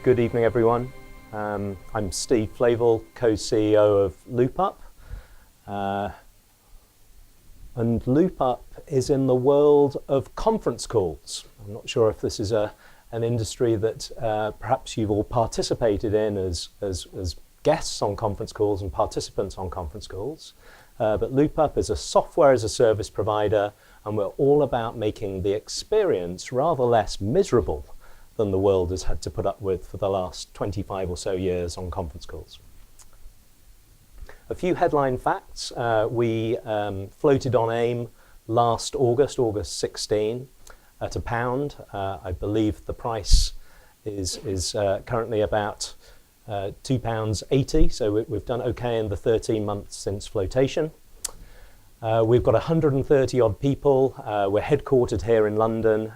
Good evening, everyone. I'm Steve Flavell, co-CEO of LoopUp. And LoopUp is in the world of conference calls. I'm not sure if this is an industry that perhaps you've all participated in as guests on conference calls and participants on conference calls. But LoopUp is a software as a service provider, and we're all about making the experience rather less miserable than the world has had to put up with for the last 25 or so years on conference calls. A few headline facts. We floated on AIM last August 16, at £1. I believe the price is currently about £2.80, so we've done okay in the 13 months since flotation. We've got 130 odd people. We're headquartered here in London,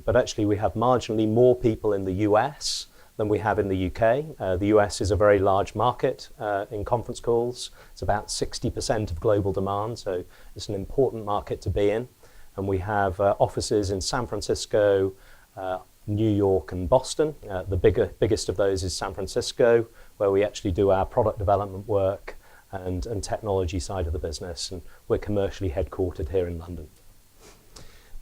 but actually we have marginally more people in the US than we have in the UK. The US is a very large market in conference calls. It's about 60% of global demand, so it's an important market to be in. And we have offices in San Francisco, New York and Boston. The biggest of those is San Francisco, where we actually do our product development work and technology side of the business, and we're commercially headquartered here in London.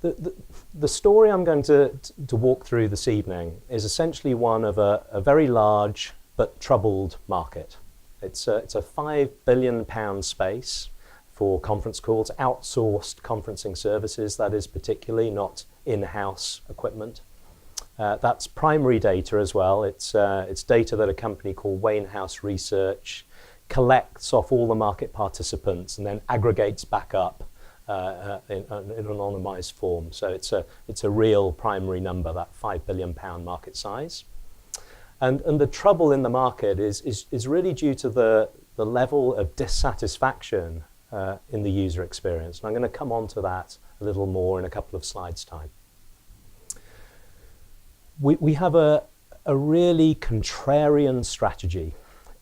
The story I'm going to walk through this evening is essentially one of a very large but troubled market. It's a £5 billion space for conference calls, outsourced conferencing services, that is, particularly not in-house equipment. That's primary data as well. It's data that a company called Wainhouse Research collects off all the market participants and then aggregates back up in an anonymized form. So it's a real primary number, that £5 billion market size. And the trouble in the market is really due to the level of dissatisfaction in the user experience. And I'm going to come on to that a little more in a couple of slides' time. We have a really contrarian strategy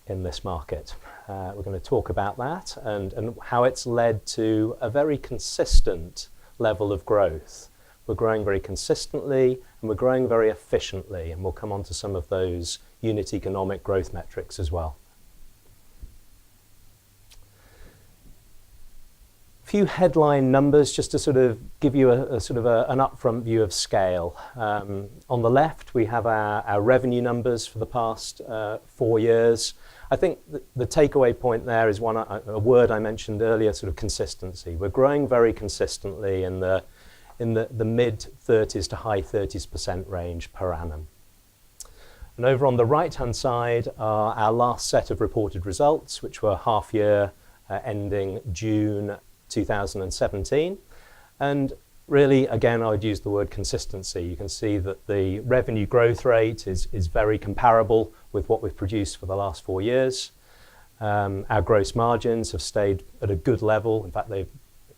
in this market. We're going to talk about that and how it's led to a very consistent level of growth. We're growing very consistently and we're growing very efficiently, and we'll come on to some of those unit economic growth metrics as well. Few headline numbers just to sort of give you an upfront view of scale. On the left we have our revenue numbers for the past 4 years. I think the takeaway point there is a word I mentioned earlier, sort of consistency. We're growing very consistently in the mid 30s to high 30s% range per annum. And over on the right hand side are our last set of reported results, which were half year ending June 2017. And really, again, I would use the word consistency. You can see that the revenue growth rate is very comparable with what we've produced for the last 4 years. Our gross margins have stayed at a good level. In fact, they've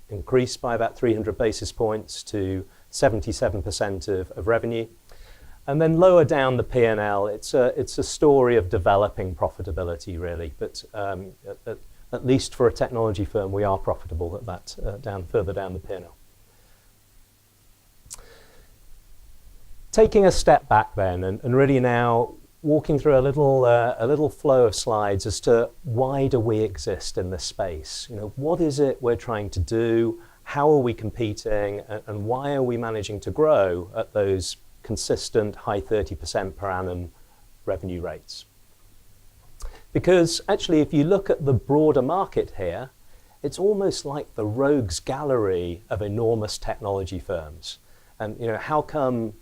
increased by about 300 basis points to 77% of revenue. And then lower down the P&L, it's a story of developing profitability, really. But at least for a technology firm, we are profitable at that further down the P&L. Taking a step back then, and really now walking through a little flow of slides as to why do we exist in this space? You know, what is it we're trying to do? How are we competing? And why are we managing to grow at those consistent high 30% per annum revenue rates? Because actually, if you look at the broader market here, it's almost like the rogues gallery of enormous technology firms. And you know, how come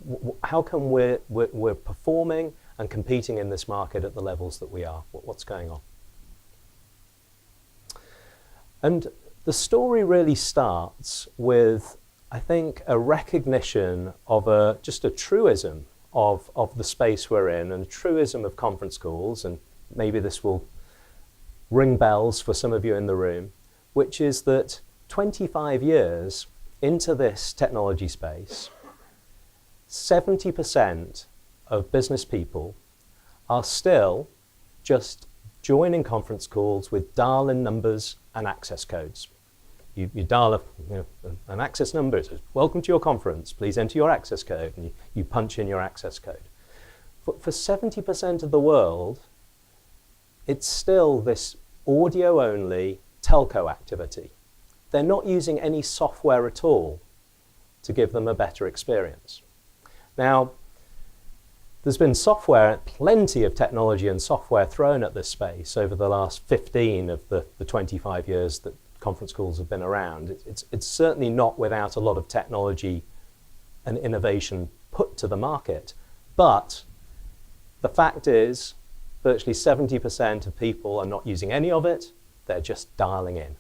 we're performing and competing in this market at the levels that we are? What's going on? And the story really starts with, I think, a recognition of just a truism of the space we're in, and a truism of conference calls, and maybe this will ring bells for some of you in the room, which is that 25 years into this technology space, 70% of business people are still just joining conference calls with dial-in numbers and access codes. You dial an access number, it says, "Welcome to your conference, please enter your access code," and you punch in your access code. For 70% of the world, it's still this audio-only telco activity. They're not using any software at all to give them a better experience. Now, there's been plenty of technology and software thrown at this space over the last 15 of the 25 years that conference calls have been around. It's certainly not without a lot of technology and innovation put to the market. But the fact is, virtually 70% of people are not using any of it. They're just dialing in.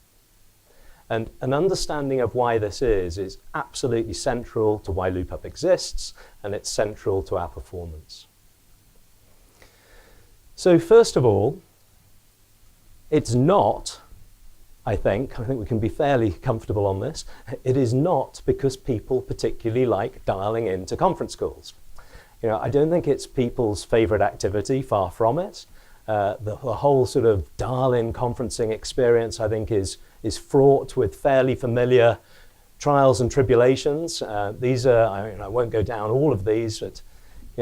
And an understanding of why this is absolutely central to why LoopUp exists, and it's central to our performance. So first of all, it's not, I think we can be fairly comfortable on this, it is not because people particularly like dialing into conference calls. I don't think it's people's favorite activity, far from it. The whole sort of dial-in conferencing experience, I think, is fraught with fairly familiar trials and tribulations. These are, I won't go down all of these, but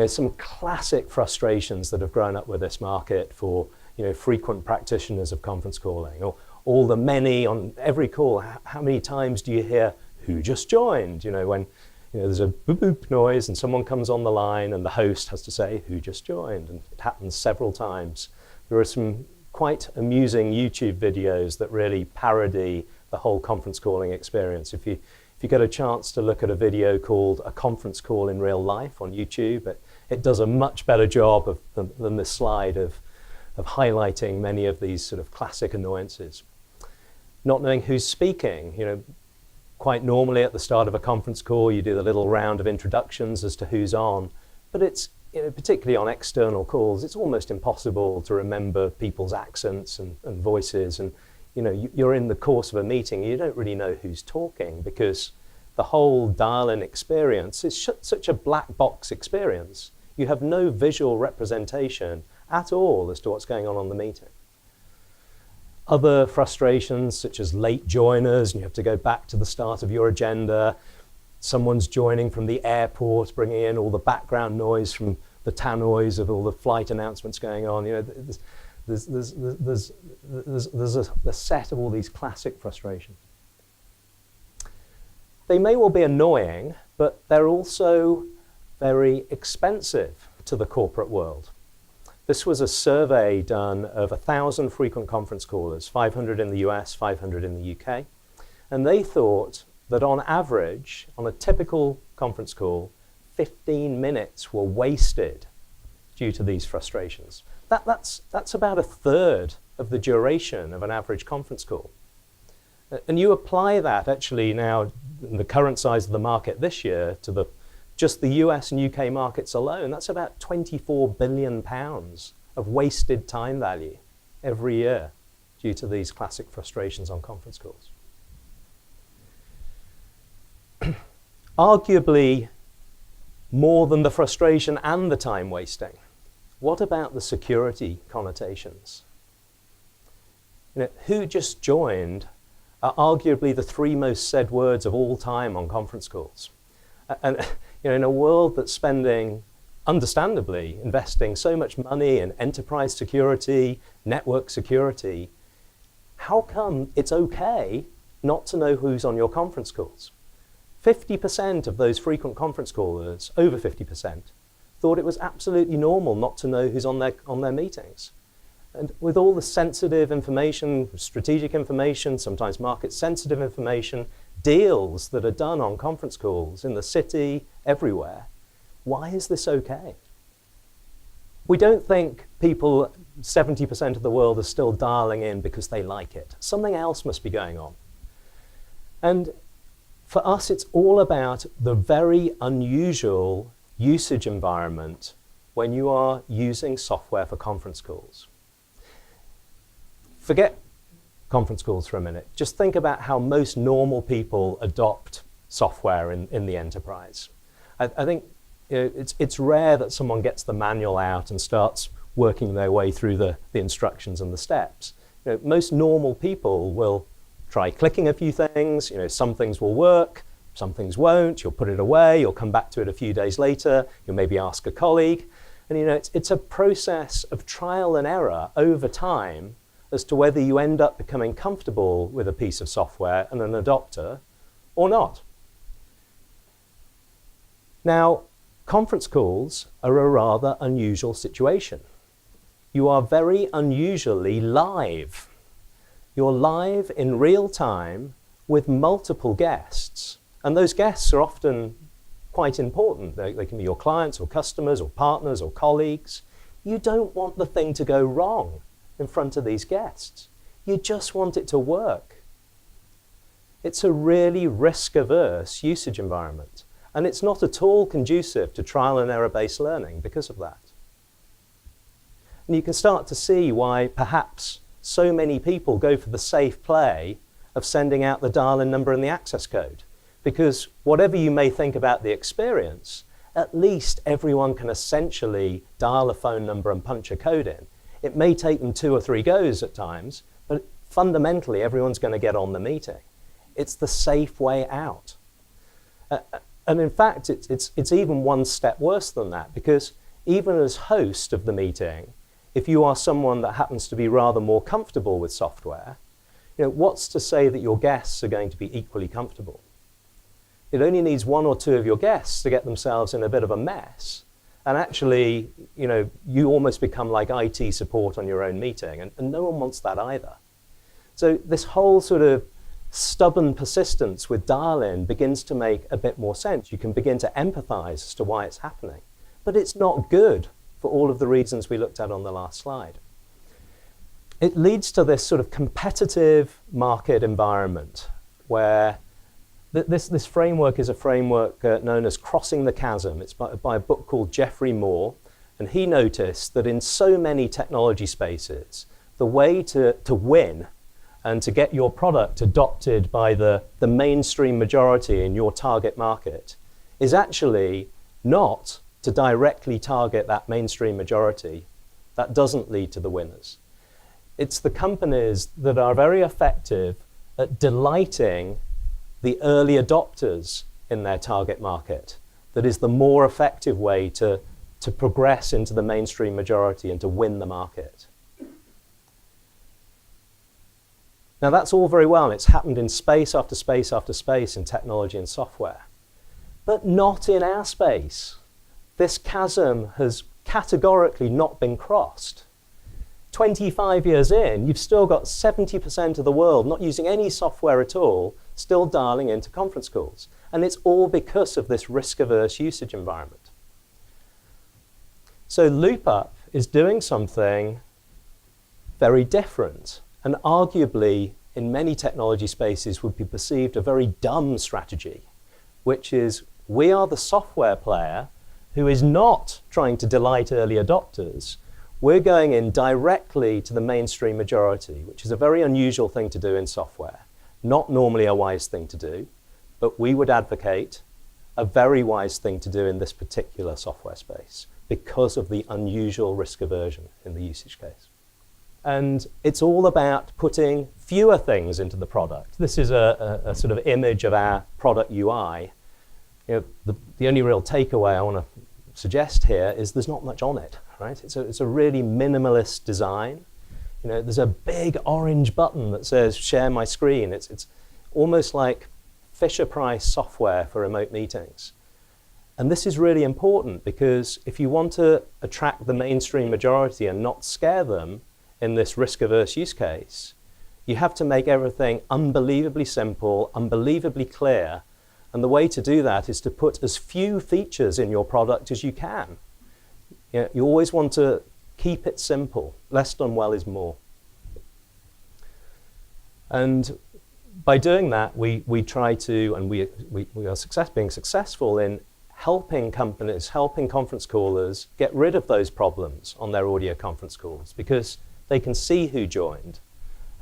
some classic frustrations that have grown up with this market for frequent practitioners of conference calling, or all the many on every call. How many times do you hear "who just joined"? When there's a boop boop noise and someone comes on the line and the host has to say "who just joined," and it happens several times. There are some quite amusing YouTube videos that really parody the whole conference calling experience. If you get a chance to look at a video called "A Conference Call in Real Life" on YouTube, it does a much better job than this slide of highlighting many of these sort of classic annoyances. Not knowing who's speaking. Quite normally at the start of a conference call, you do the little round of introductions as to who's on, but it's particularly on external calls, it's almost impossible to remember people's accents and voices. And you're in the course of a meeting, you don't really know who's talking because the whole dial-in experience is such a black box experience. You have no visual representation at all as to what's going on the meeting. Other frustrations, such as late joiners, and you have to go back to the start of your agenda. Someone's joining from the airport, bringing in all the background noise from the tannoys of all the flight announcements going on. There's a set of all these classic frustrations. They may well be annoying, but they're also very expensive to the corporate world. This was a survey done of 1,000 frequent conference callers, 500 in the US, 500 in the UK. And they thought that on average, on a typical conference call, 15 minutes were wasted due to these frustrations. That's about a third of the duration of an average conference call. And you apply that actually now, in the current size of the market this year, to just the US and UK markets alone, that's about £24 billion of wasted time value every year due to these classic frustrations on conference calls. Arguably, more than the frustration and the time wasting, what about the security connotations? Who just joined are arguably the three most said words of all time on conference calls. And in a world that's spending, understandably, investing so much money in enterprise security, network security, how come it's okay not to know who's on your conference calls? 50% of those frequent conference callers, over 50%, thought it was absolutely normal not to know who's on their meetings. And with all the sensitive information, strategic information, sometimes market-sensitive information, deals that are done on conference calls in the city, everywhere, why is this okay? We don't think people, 70% of the world, are still dialing in because they like it. Something else must be going on. And for us, it's all about the very unusual usage environment when you are using software for conference calls. Forget conference calls for a minute. Just think about how most normal people adopt software in the enterprise. I think it's rare that someone gets the manual out and starts working their way through the instructions and the steps. Most normal people will try clicking a few things. Some things will work, some things won't. You'll put it away, you'll come back to it a few days later, you'll maybe ask a colleague. And it's a process of trial and error over time as to whether you end up becoming comfortable with a piece of software and an adopter or not. Now, conference calls are a rather unusual situation. You are very unusually live. You're live in real time with multiple guests. And those guests are often quite important. They can be your clients or customers or partners or colleagues. You don't want the thing to go wrong in front of these guests. You just want it to work. It's a really risk-averse usage environment. And it's not at all conducive to trial and error-based learning because of that. And you can start to see why perhaps so many people go for the safe play of sending out the dial-in number and the access code. Because whatever you may think about the experience, at least everyone can essentially dial a phone number and punch a code in. It may take them 2 or 3 goes at times, but fundamentally everyone's going to get on the meeting. It's the safe way out. And in fact, it's even one step worse than that, because even as host of the meeting, if you are someone that happens to be rather more comfortable with software, what's to say that your guests are going to be equally comfortable? It only needs 1 or 2 of your guests to get themselves in a bit of a mess. And actually, you almost become like IT support on your own meeting, and no one wants that either. So this whole sort of stubborn persistence with dial-in begins to make a bit more sense. You can begin to empathize as to why it's happening. But it's not good for all of the reasons we looked at on the last slide. It leads to this sort of competitive market environment where this framework is a framework known as Crossing the Chasm. It's by a book called Geoffrey Moore, and he noticed that in so many technology spaces, the way to win and to get your product adopted by the mainstream majority in your target market is actually not to directly target that mainstream majority. That doesn't lead to the winners. It's the companies that are very effective at delighting the early adopters in their target market that is the more effective way to progress into the mainstream majority and to win the market. Now that's all very well, and it's happened in space after space after space in technology and software, but not in our space. This chasm has categorically not been crossed. 25 years in, you've still got 70% of the world not using any software at all, still dialing into conference calls. And it's all because of this risk-averse usage environment. So LoopUp is doing something very different, and arguably in many technology spaces would be perceived a very dumb strategy, which is we are the software player who is not trying to delight early adopters. We're going in directly to the mainstream majority, which is a very unusual thing to do in software. Not normally a wise thing to do, but we would advocate a very wise thing to do in this particular software space because of the unusual risk aversion in the usage case. And it's all about putting fewer things into the product. This is a sort of image of our product UI. The only real takeaway I want to suggest here is there's not much on it, right? It's a really minimalist design. There's a big orange button that says share my screen. It's almost like Fisher-Price software for remote meetings. And this is really important because if you want to attract the mainstream majority and not scare them in this risk-averse use case, you have to make everything unbelievably simple, unbelievably clear. And the way to do that is to put as few features in your product as you can. You always want to keep it simple. Less done well is more. And by doing that, we try to, and we are being successful in helping companies, helping conference callers get rid of those problems on their audio conference calls because they can see who joined.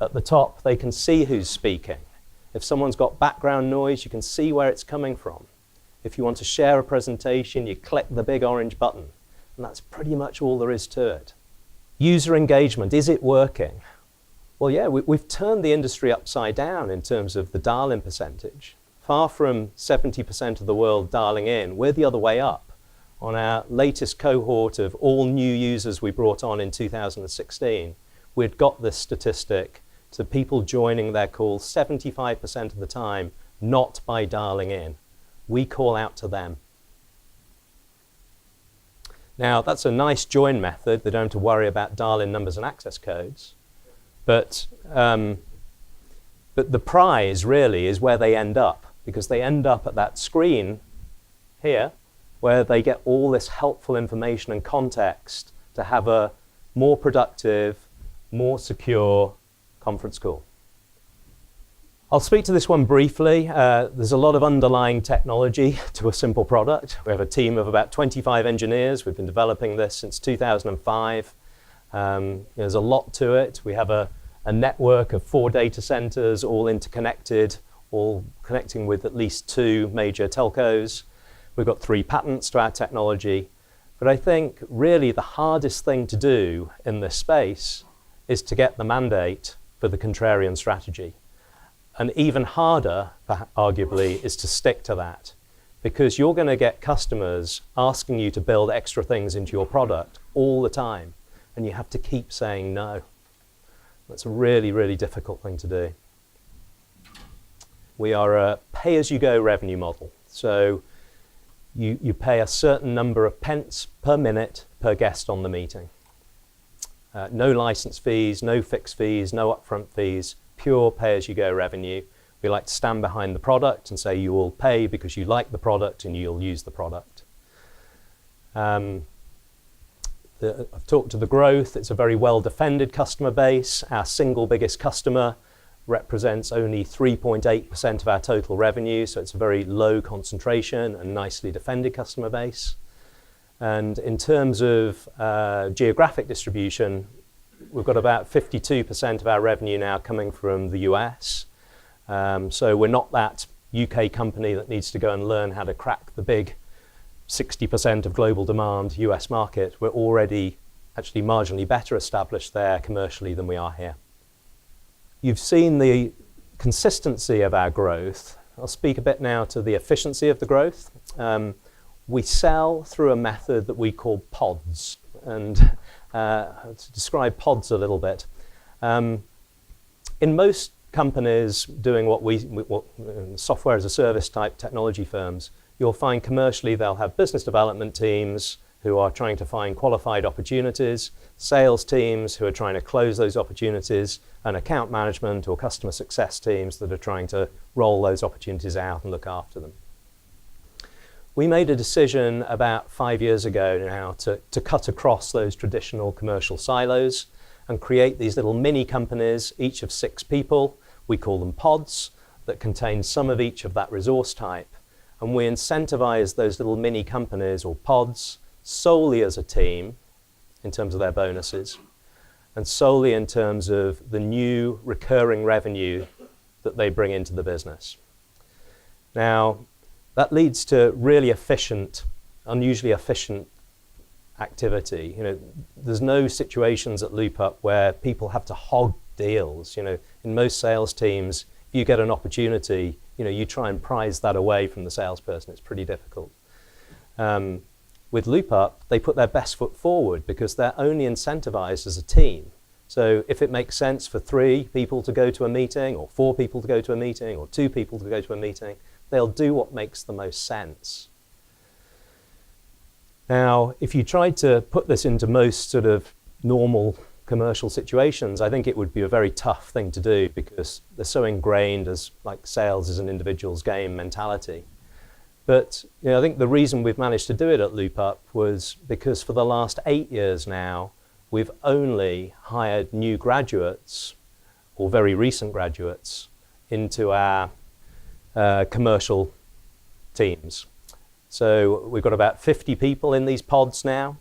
At the top, they can see who's speaking. If someone's got background noise, you can see where it's coming from. If you want to share a presentation, you click the big orange button. And that's pretty much all there is to it. User engagement, is it working? Well, yeah, we've turned the industry upside down in terms of the dial-in percentage. Far from 70% of the world dialing in, we're the other way up. on our latest cohort of all new users we brought on in 2016, we'd got this statistic to people joining their calls 75% of the time, not by dialing in. We call out to them. Now, that's a nice join method. They don't have to worry about dial-in numbers and access codes. But the prize really is where they end up, because they end up at that screen here where they get all this helpful information and context to have a more productive, more secure conference call. I'll speak to this one briefly. There's a lot of underlying technology to a simple product. We have a team of about 25 engineers. We've been developing this since 2005. There's a lot to it. We have a network of 4 data centers, all interconnected, all connecting with at least 2 major telcos. We've got 3 patents to our technology. But I think really the hardest thing to do in this space is to get the mandate for the contrarian strategy. And even harder, arguably, is to stick to that, because you're going to get customers asking you to build extra things into your product all the time, and you have to keep saying no. That's a really, really difficult thing to do. We are a pay-as-you-go revenue model. So you pay a certain number of pence per minute per guest on the meeting. No license fees, no fixed fees, no upfront fees, pure pay-as-you-go revenue. We like to stand behind the product and say you will pay because you like the product and you'll use the product. I've talked to the growth. It's a very well-defended customer base. Our single biggest customer represents only 3.8% of our total revenue, so it's a very low concentration and nicely defended customer base. And in terms of geographic distribution, we've got about 52% of our revenue now coming from the US. So we're not that UK company that needs to go and learn how to crack the big 60% of global demand US market. We're already actually marginally better established there commercially than we are here. You've seen the consistency of our growth. I'll speak a bit now to the efficiency of the growth. We sell through a method that we call pods. And to describe pods a little bit, in most companies doing what software as a service type technology firms, you'll find commercially they'll have business development teams who are trying to find qualified opportunities, sales teams who are trying to close those opportunities, and account management or customer success teams that are trying to roll those opportunities out and look after them. We made a decision about 5 years ago now to cut across those traditional commercial silos and create these little mini companies, each of 6 people. We call them pods, that contain some of each of that resource type. And we incentivize those little mini companies or pods solely as a team in terms of their bonuses and solely in terms of the new recurring revenue that they bring into the business. Now, that leads to really efficient, unusually efficient activity. There's no situations at LoopUp where people have to hog deals. In most sales teams, if you get an opportunity, you try and prize that away from the salesperson. It's pretty difficult. With LoopUp, they put their best foot forward because they're only incentivized as a team. So if it makes sense for 3 people to go to a meeting, or 4 people to go to a meeting, or 2 people to go to a meeting, they'll do what makes the most sense. Now, if you tried to put this into most sort of normal commercial situations, I think it would be a very tough thing to do because they're so ingrained as like sales is an individual's game mentality. But I think the reason we've managed to do it at LoopUp was because for the last 8 years now, we've only hired new graduates or very recent graduates into our commercial teams. So we've got about 50 people in these pods now,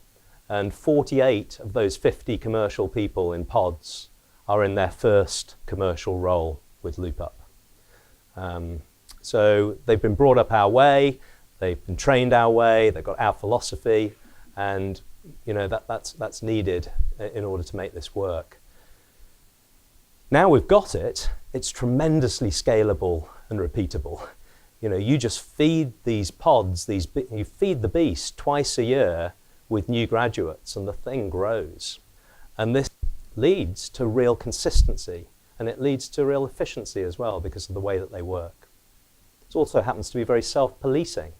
and 48 of those 50 commercial people in pods are in their first commercial role with LoopUp. So they've been brought up our way, they've been trained our way, they've got our philosophy, and that's needed in order to make this work. Now we've got it, it's tremendously scalable and repeatable. You just feed these pods, you feed the beast twice a year with new graduates, and the thing grows. And this leads to real consistency, and it leads to real efficiency as well because of the way that they work. It also happens to be very self-policing.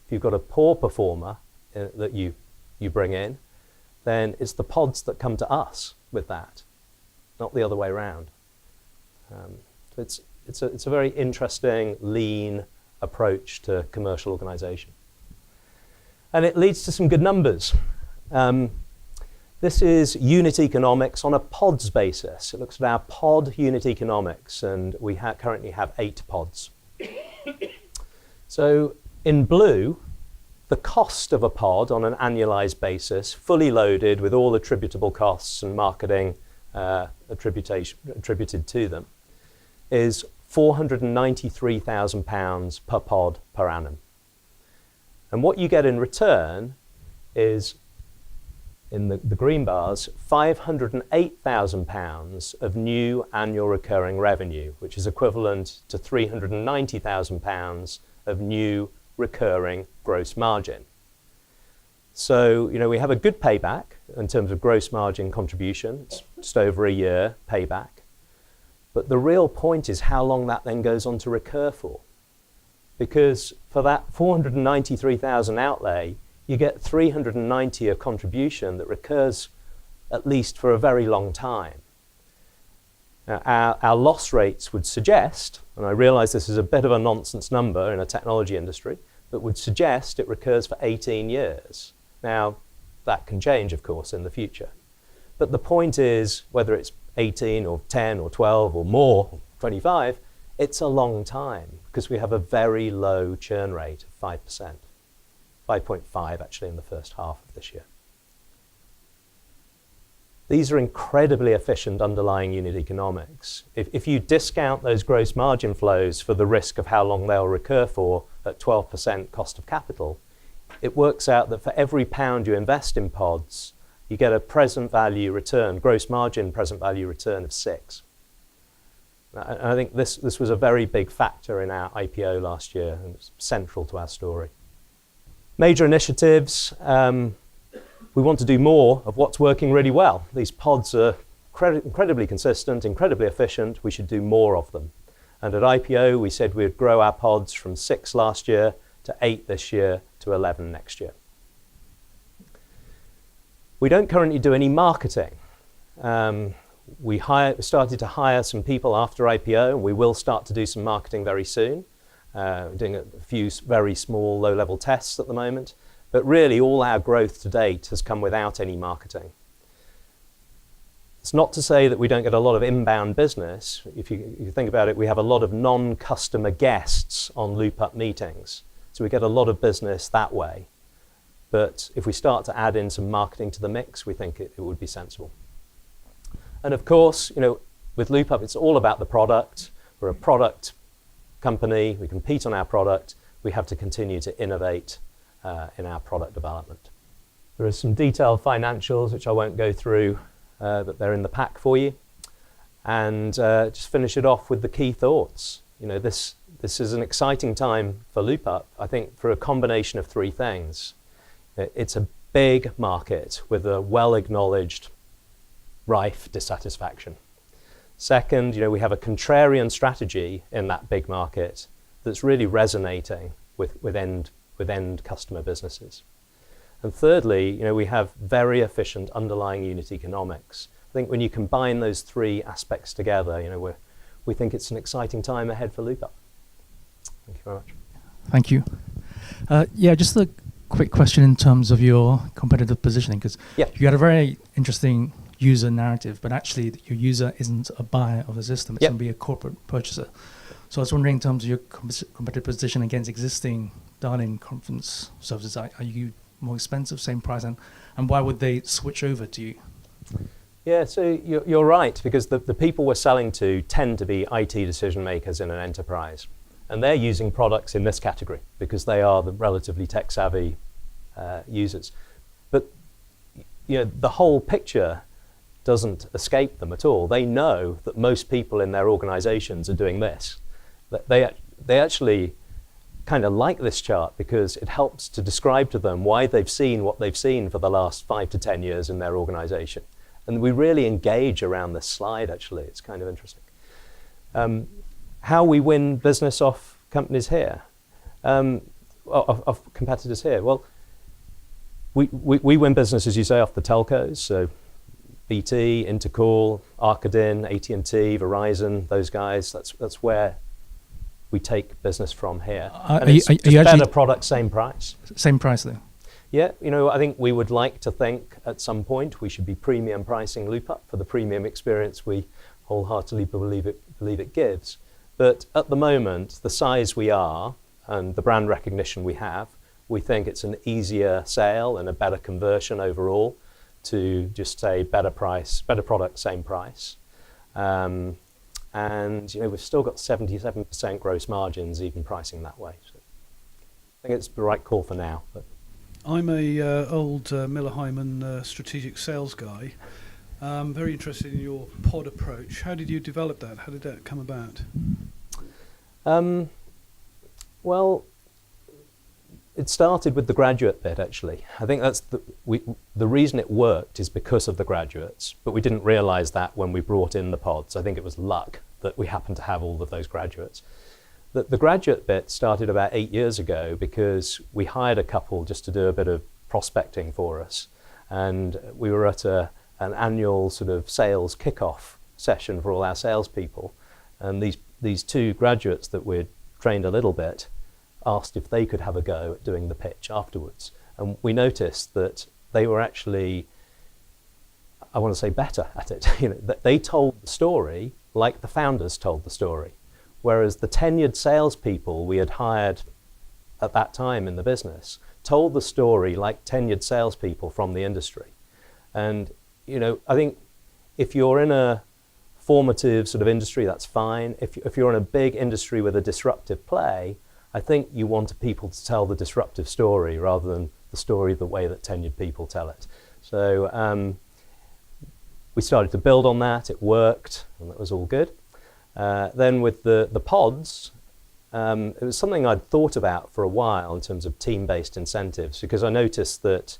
If you've got a poor performer that you bring in, then it's the pods that come to us with that, not the other way around. It's a very interesting, lean approach to commercial organization. And it leads to some good numbers. This is unit economics on a pods basis. It looks at our pod unit economics, and we currently have 8 pods. So in blue, the cost of a pod on an annualized basis, fully loaded with all attributable costs and marketing attributed to them, is £493,000 per pod per annum. And what you get in return is, in the green bars, £508,000 of new annual recurring revenue, which is equivalent to £390,000 of new recurring gross margin. So, we have a good payback in terms of gross margin contribution. It's just over a year payback. But the real point is how long that then goes on to recur for. Because for that 493,000 outlay, you get 390 of contribution that recurs at least for a very long time. Now, our loss rates would suggest, and I realize this is a bit of a nonsense number in a technology industry, but would suggest it recurs for 18 years. Now, that can change, of course, in the future. But the point is, whether it's 18 or 10 or 12 or more, 25, it's a long time because we have a very low churn rate of 5%. 5.5 actually in the first half of this year. These are incredibly efficient underlying unit economics. If you discount those gross margin flows for the risk of how long they'll recur for at 12% cost of capital, it works out that for every pound you invest in pods, you get a present value return, gross margin present value return of 6. And I think this was a very big factor in our IPO last year, and it's central to our story. Major initiatives, we want to do more of what's working really well. These pods are incredibly consistent, incredibly efficient. We should do more of them. And at IPO, we said we'd grow our pods from 6 last year to 8 this year to 11 next year. We don't currently do any marketing. We started to hire some people after IPO, and we will start to do some marketing very soon. We're doing a few very small, low-level tests at the moment. But really, all our growth to date has come without any marketing. It's not to say that we don't get a lot of inbound business. If you think about it, we have a lot of non-customer guests on LoopUp meetings. So we get a lot of business that way. But if we start to add in some marketing to the mix, we think it would be sensible. And of course, with LoopUp, it's all about the product. We're a product company. We compete on our product. We have to continue to innovate in our product development. There are some detailed financials, which I won't go through, but they're in the pack for you. And just finish it off with the key thoughts. This is an exciting time for LoopUp, I think, for a combination of 3 things. It's a big market with a well-acknowledged rife dissatisfaction. Second, we have a contrarian strategy in that big market that's really resonating with end customer businesses. And thirdly, we have very efficient underlying unit economics. I think when you combine those 3 aspects together, we think it's an exciting time ahead for LoopUp. Thank you very much. Thank you. Just a quick question in terms of your competitive positioning, because you had a very interesting user narrative, but actually your user isn't a buyer of the system, it's going to be a corporate purchaser. So I was wondering, in terms of your competitive position against existing dial-in conference services, are you more expensive, same price, and why would they switch over to you? Yeah, so you're right, because the people we're selling to tend to be IT decision makers in an enterprise. And they're using products in this category because they are the relatively tech-savvy users. But the whole picture doesn't escape them at all. They know that most people in their organizations are doing this. They actually kind of like this chart because it helps to describe to them why they've seen what they've seen for the last 5 to 10 years in their organization. And we really engage around this slide, actually. It's kind of interesting. How we win business off companies here, of competitors here. Well, we win business, as you say, off the telcos. So BT, Intercall, Arcadin, AT&T, Verizon, those guys. That's where we take business from here. And it's just better product, same price. Same price there. Yeah, I think we would like to think at some point we should be premium pricing LoopUp for the premium experience we wholeheartedly believe it gives. But at the moment, the size we are and the brand recognition we have, we think it's an easier sale and a better conversion overall to just say better price, better product, same price. And we've still got 77% gross margins even pricing that way. So I think it's the right call for now. But I'm a old Miller Hyman strategic sales guy. Very interested in your pod approach. How did you develop that? How did that come about? Well, it started with the graduate bit, actually. I think that's the reason it worked is because of the graduates, but we didn't realize that when we brought in the pods. I think it was luck that we happened to have all of those graduates. The graduate bit started about 8 years ago because we hired a couple just to do a bit of prospecting for us. And we were at an annual sort of sales kickoff session for all our salespeople. And these two graduates that we'd trained a little bit asked if they could have a go at doing the pitch afterwards. And we noticed that they were actually, I want to say, better at it. That they told the story like the founders told the story. Whereas the tenured salespeople we had hired at that time in the business told the story like tenured salespeople from the industry. And, I think if you're in a formative sort of industry, that's fine. If you're in a big industry with a disruptive play, I think you want people to tell the disruptive story rather than the story the way that tenured people tell it. So we started to build on that. It worked, and that was all good. Then with the pods, it was something I'd thought about for a while in terms of team-based incentives, because I noticed that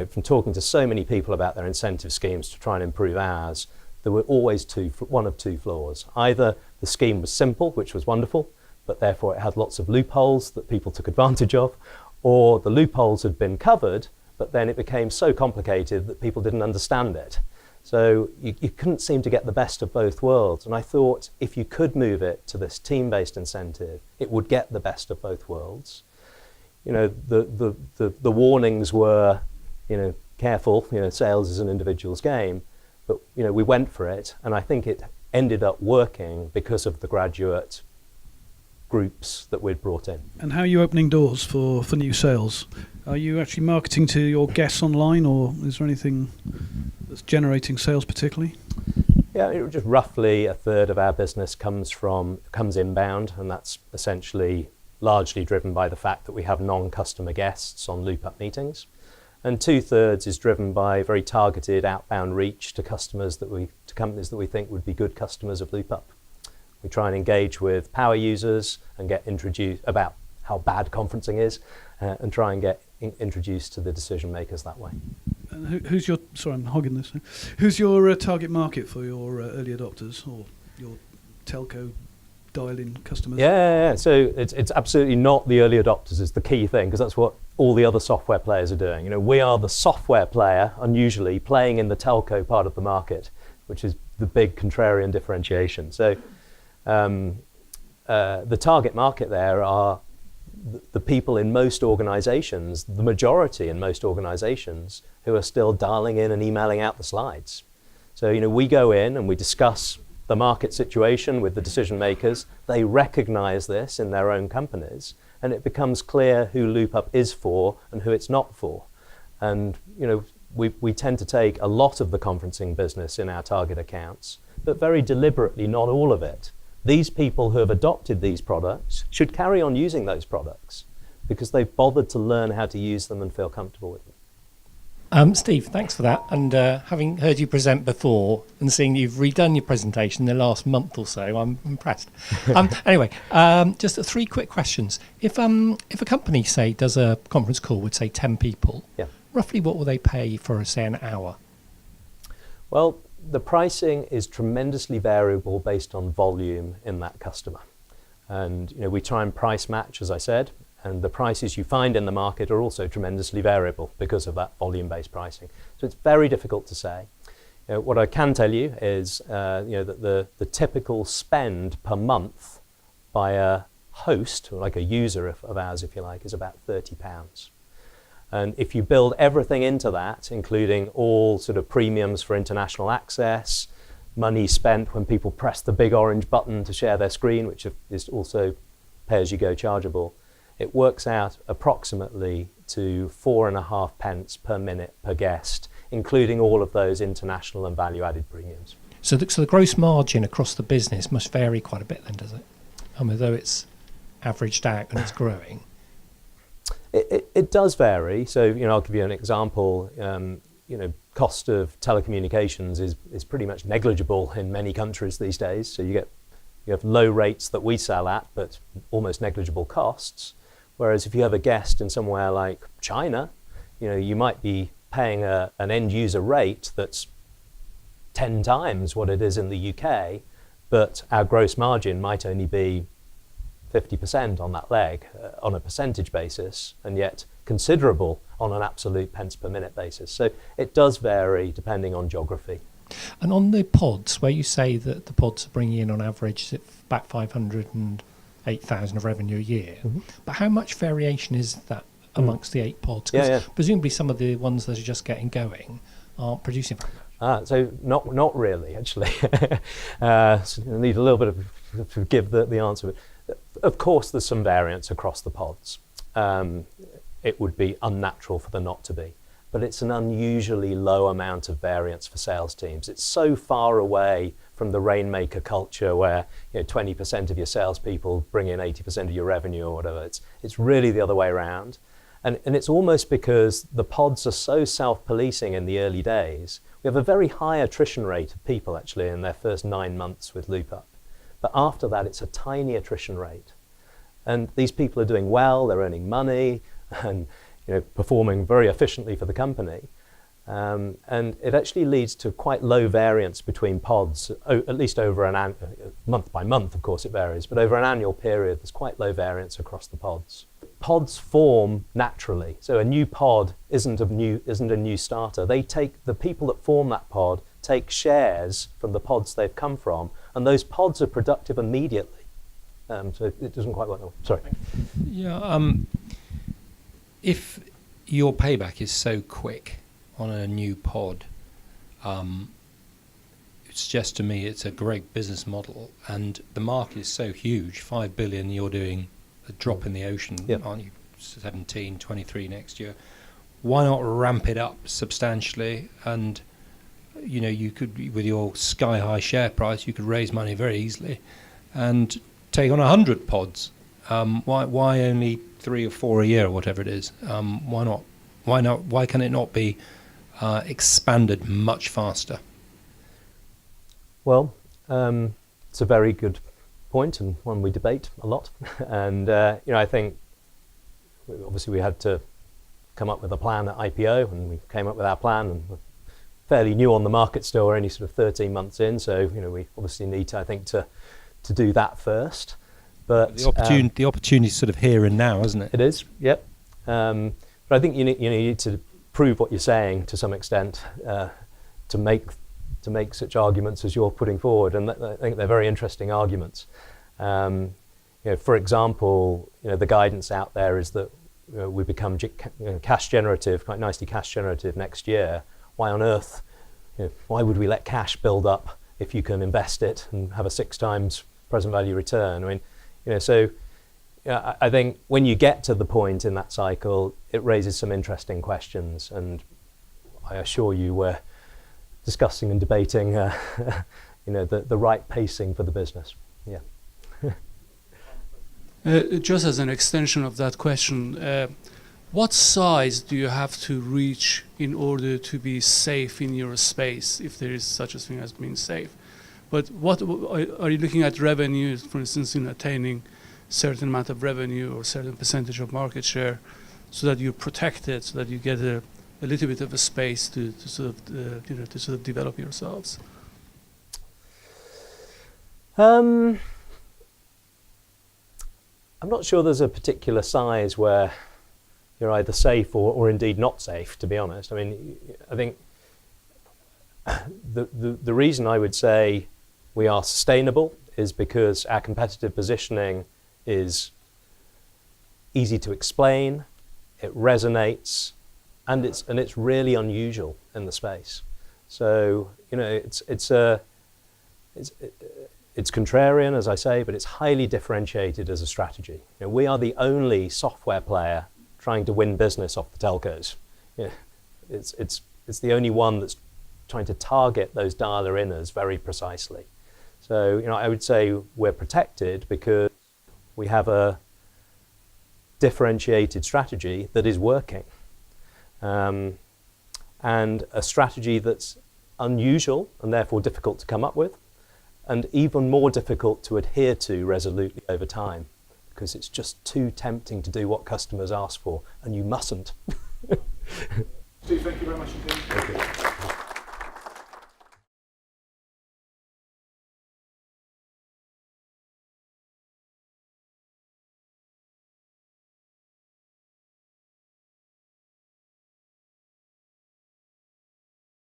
from talking to so many people about their incentive schemes to try and improve ours, there were always one of two flaws. Either the scheme was simple, which was wonderful, but therefore it had lots of loopholes that people took advantage of, or the loopholes had been covered, but then it became so complicated that people didn't understand it. So you couldn't seem to get the best of both worlds. And I thought if you could move it to this team-based incentive, it would get the best of both worlds. The warnings were, careful, sales is an individual's game, but we went for it, and I think it ended up working because of the graduate groups that we'd brought in. And how are you opening doors for new sales? Are you actually marketing to your guests online, or is there anything that's generating sales particularly? Yeah, just roughly a third of our business comes inbound, and that's essentially largely driven by the fact that we have non-customer guests on LoopUp meetings. And 2/3 is driven by very targeted outbound reach to companies that we think would be good customers of LoopUp. We try and engage with power users and get introduced about how bad conferencing is, and try and get introduced to the decision makers that way. And who's your? Sorry, I'm hogging this. Who's your target market for your early adopters or your telco dial-in customers? Yeah. So it's absolutely not the early adopters is the key thing, because that's what all the other software players are doing. We are the software player, unusually playing in the telco part of the market, which is the big contrarian differentiation. So the target market there are the people in most organizations, the majority in most organizations, who are still dialing in and emailing out the slides. So, we go in and we discuss the market situation with the decision makers. They recognize this in their own companies, and it becomes clear who LoopUp is for and who it's not for. And, we tend to take a lot of the conferencing business in our target accounts, but very deliberately not all of it. These people who have adopted these products should carry on using those products because they've bothered to learn how to use them and feel comfortable with them. Steve, thanks for that. And having heard you present before and seeing you've redone your presentation in the last month or so, I'm impressed. Anyway, just 3 quick questions. If a company, say, does a conference call with, say, 10 people, roughly what will they pay for, say, an hour? Well, the pricing is tremendously variable based on volume in that customer. And we try and price match, as I said, and the prices you find in the market are also tremendously variable because of that volume-based pricing. So it's very difficult to say. What I can tell you is that the typical spend per month by a host, or like a user of ours, if you like, is about £30. And if you build everything into that, including all sort of premiums for international access, money spent when people press the big orange button to share their screen, which is also pay-as-you-go chargeable, it works out approximately to 4.5 pence per minute per guest, including all of those international and value-added premiums. So the gross margin across the business must vary quite a bit then, does it? Although it's averaged out and it's growing. It does vary. So I'll give you an example. Cost of telecommunications is pretty much negligible in many countries these days. So you have low rates that we sell at, but almost negligible costs. Whereas if you have a guest in somewhere like China, you might be paying an end user rate that's 10 times what it is in the UK, but our gross margin might only be 50% on that leg on a percentage basis, and yet considerable on an absolute pence per minute basis. So it does vary depending on geography. And on the pods, where you say that the pods are bringing in on average about 508,000 of revenue a year, but how much variation is that amongst the 8 pods? Because presumably some of the ones that are just getting going aren't producing very much. So not really, actually. So I need a little bit to give the answer. Of course, there's some variance across the pods. It would be unnatural for there not to be. But it's an unusually low amount of variance for sales teams. It's so far away from the rainmaker culture where 20% of your salespeople bring in 80% of your revenue or whatever. It's really the other way around. And it's almost because the pods are so self-policing in the early days. We have a very high attrition rate of people actually in their first 9 months with LoopUp. But after that, it's a tiny attrition rate. And these people are doing well, they're earning money, and performing very efficiently for the company. And it actually leads to quite low variance between pods, at least over month by month, of course it varies, but over an annual period, there's quite low variance across the pods. Pods form naturally. So a new pod isn't a new starter. The people that form that pod take shares from the pods they've come from, and those pods are productive immediately. So it doesn't quite work. Sorry. Yeah. If your payback is so quick on a new pod, it suggests to me it's a great business model, and the market is so huge. 5 billion, you're doing a drop in the ocean, aren't you? 17, 23 next year. Why not ramp it up substantially? And you could, with your sky high share price, you could raise money very easily and take on 100 pods. Why only 3 or 4 a year or whatever it is? Why not? Why can it not be expanded much faster? Well, it's a very good point and one we debate a lot. And I think obviously we had to come up with a plan at IPO, and we came up with our plan, and we're fairly new on the market still. We're only sort of 13 months in, so we obviously need to, I think, to do that first. But the opportunity is sort of here and now, isn't it? It is, yep. But I think you need to prove what you're saying to some extent to make such arguments as you're putting forward, and I think they're very interesting arguments. For example, the guidance out there is that we become cash generative, quite nicely cash generative next year. Why on earth? Why would we let cash build up if you can invest it and have a 6 times present value return? I mean, I think when you get to the point in that cycle, it raises some interesting questions, and I assure you we're discussing and debating, the right pacing for the business. Yeah. Just as an extension of that question, what size do you have to reach in order to be safe in your space, if there is such a thing as being safe? But what are you looking at revenue, for instance, in attaining certain amount of revenue or certain percentage of market share, so that you're protected, so that you get a little bit of a space to sort of develop yourselves? I'm not sure there's a particular size where you're either safe or indeed not safe, to be honest. I mean, I think the reason I would say we are sustainable is because our competitive positioning is easy to explain, it resonates, and it's really unusual in the space. So, you know, it's contrarian, as I say, but it's highly differentiated as a strategy. You know, we are the only software player trying to win business off the telcos. You know, it's the only one that's trying to target those dialer inners very precisely. So, you know, I would say we're protected because we have a differentiated strategy that is working, and a strategy that's unusual and therefore difficult to come up with, and even more difficult to adhere to resolutely over time, because it's just too tempting to do what customers ask for, and you mustn't. Steve, thank you very much indeed. Thank you.